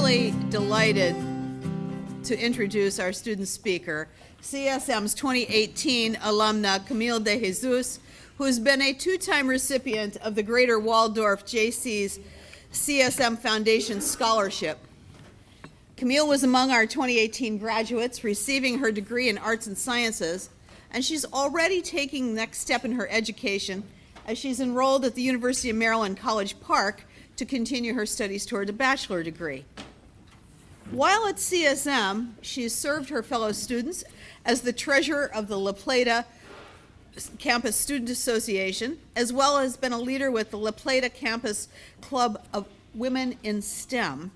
really delighted to introduce our student speaker, CSM's 2018 alumna Camille De Jesus, who has been a two-time recipient of the Greater Waldorf Jaycees CSM Foundation Scholarship. Camille was among our 2018 graduates, receiving her degree in Arts and Sciences, and she's already taking the next step in her education as she's enrolled at the University of Maryland College Park to continue her studies toward a bachelor degree. While at CSM, she has served her fellow students as the treasurer of the La Plata Campus Student Association, as well as been a leader with the La Plata Campus Club of Women in STEM.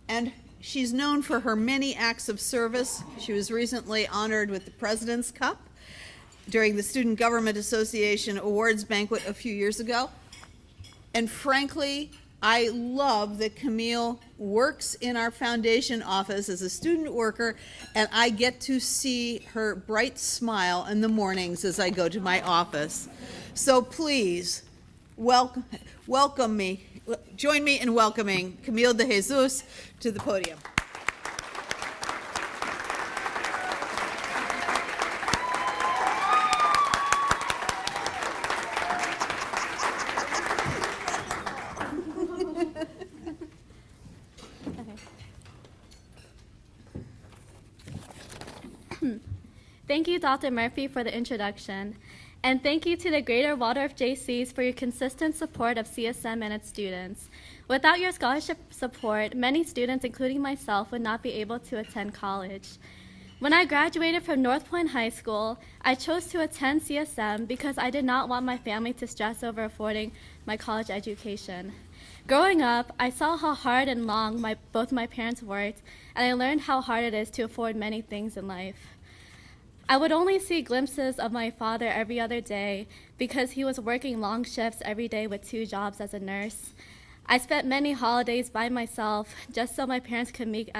And she's known for her many acts of service. She was recently honored with the President's Cup during the Student Government Association Awards banquet a few years ago. And frankly, I love that Camille works in our foundation office as a student worker, and I get to see her bright smile in the mornings as I go to my office. So please, welcome me. Join me in welcoming Camille De Jesus to the podium. Thank you, Dr. Murphy, for the introduction. And thank you to the Greater Waldorf Jaycees for your consistent support of CSM and its students. Without your scholarship support, many students, including myself, would not be able to attend college. When I graduated from North Point High School, I chose to attend CSM because I did not want my family to stress over affording my college education. Growing up, I saw how hard and long both my parents worked, and I learned how hard it is to afford many things in life. I would only see glimpses of my father every other day because he was working long shifts every day with 2 jobs as a nurse. I spent many holidays by myself just so my parents could make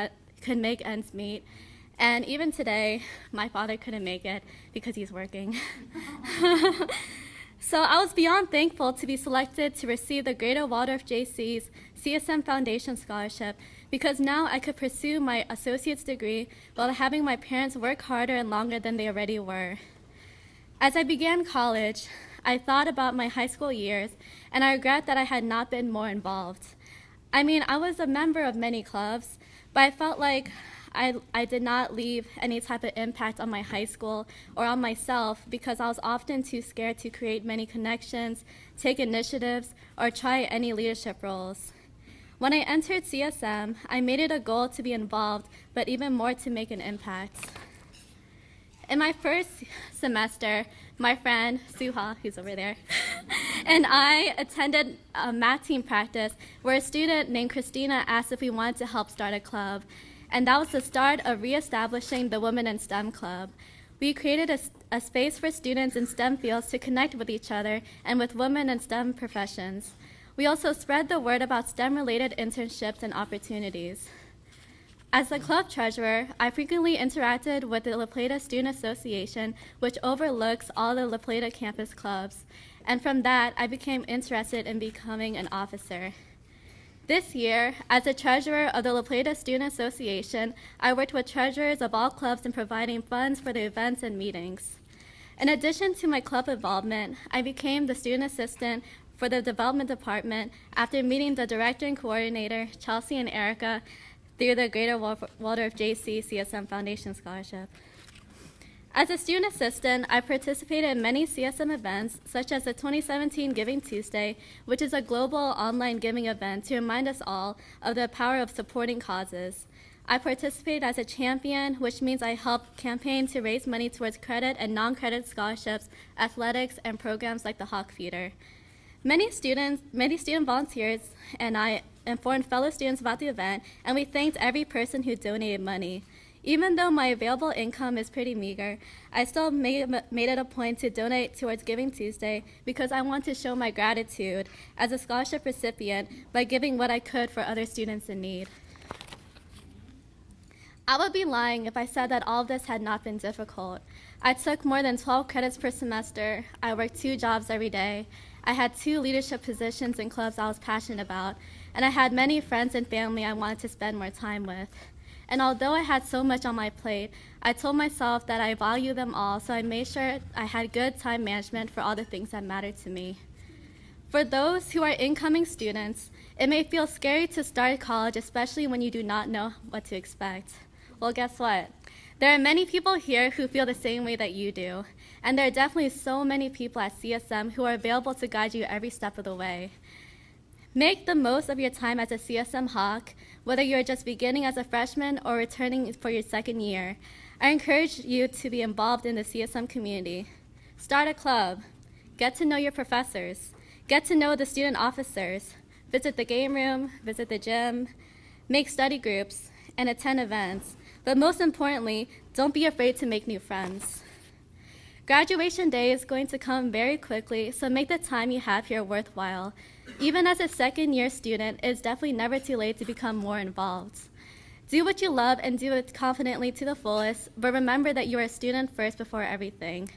ends meet. And even today, my father couldn't make it because he's working. So I was beyond thankful to be selected to receive the Greater Waldorf Jaycees CSM Foundation Scholarship, because now I could pursue my associate's degree while having my parents work harder and longer than they already were. As I began college, I thought about my high school years, and I regret that I had not been more involved. I mean, I was a member of many clubs, but I felt like I did not leave any type of impact on my high school or on myself because I was often too scared to create many connections, take initiatives, or try any leadership roles. When I entered CSM, I made it a goal to be involved, but even more to make an impact. In my first semester, my friend, Suha, who's over there, and I attended a math team practice where a student named Christina asked if we wanted to help start a club. And that was the start of reestablishing the Women in STEM Club. We created a space for students in STEM fields to connect with each other and with women in STEM professions. We also spread the word about STEM-related internships and opportunities. As the club treasurer, I frequently interacted with the La Plata Student Association, which overlooks all the La Plata campus clubs. And from that, I became interested in becoming an officer. This year, as a treasurer of the La Plata Student Association, I worked with treasurers of all clubs in providing funds for the events and meetings. In addition to my club involvement, I became the student assistant for the development department after meeting the director and coordinator, Chelsea and Erica, through the Greater Waldorf Jaycees CSM Foundation Scholarship. As a student assistant, I participated in many CSM events, such as the 2017 Giving Tuesday, which is a global online giving event to remind us all of the power of supporting causes. I participated as a champion, which means I help campaign to raise money towards credit and non-credit scholarships, athletics, and programs like the Hawk Feeder. Many student volunteers and I informed fellow students about the event, and we thanked every person who donated money. Even though my available income is pretty meager, I still made it a point to donate towards Giving Tuesday because I want to show my gratitude as a scholarship recipient by giving what I could for other students in need. I would be lying if I said that all of this had not been difficult. I took more than 12 credits per semester. I worked 2 jobs every day. I had 2 leadership positions in clubs I was passionate about. and I had many friends and family I wanted to spend more time with. And although I had so much on my plate, I told myself that I value them all, so I made sure I had good time management for all the things that mattered to me. For those who are incoming students, it may feel scary to start college, especially when you do not know what to expect. Well, guess what? There are many people here who feel the same way that you do, and there are definitely so many people at CSM who are available to guide you every step of the way. Make the most of your time as a CSM Hawk, whether you're just beginning as a freshman or returning for your second year. I encourage you to be involved in the CSM community. Start a club, get to know your professors, get to know the student officers, visit the game room, visit the gym, make study groups, and attend events. But most importantly, don't be afraid to make new friends. Graduation day is going to come very quickly, so make the time you have here worthwhile. Even as a second-year student, it is definitely never too late to become more involved. Do what you love and do it confidently to the fullest, but remember that you are a student first before everything.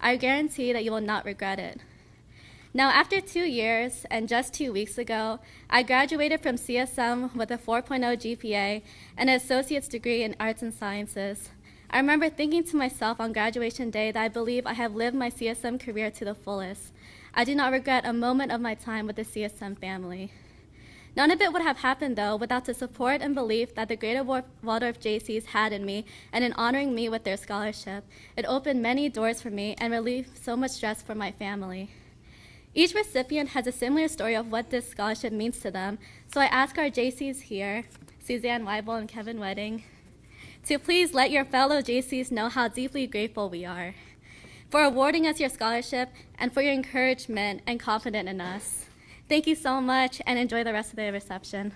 I guarantee that you will not regret it. Now, after 2 years and just 2 weeks ago, I graduated from CSM with a 4.0 GPA and an associate's degree in arts and sciences. I remember thinking to myself on graduation day that I believe I have lived my CSM career to the fullest. I do not regret a moment of my time with the CSM family. None of it would have happened, though, without the support and belief that the Greater Waldorf Jaycees had in me and in honoring me with their scholarship. It opened many doors for me and relieved so much stress for my family. Each recipient has a similar story of what this scholarship means to them, so I ask our Jaycees here, Suzanne Weibel and Kevin Wedding, to please let your fellow Jaycees know how deeply grateful we are for awarding us your scholarship and for your encouragement and confidence in us. Thank you so much, and enjoy the rest of the reception.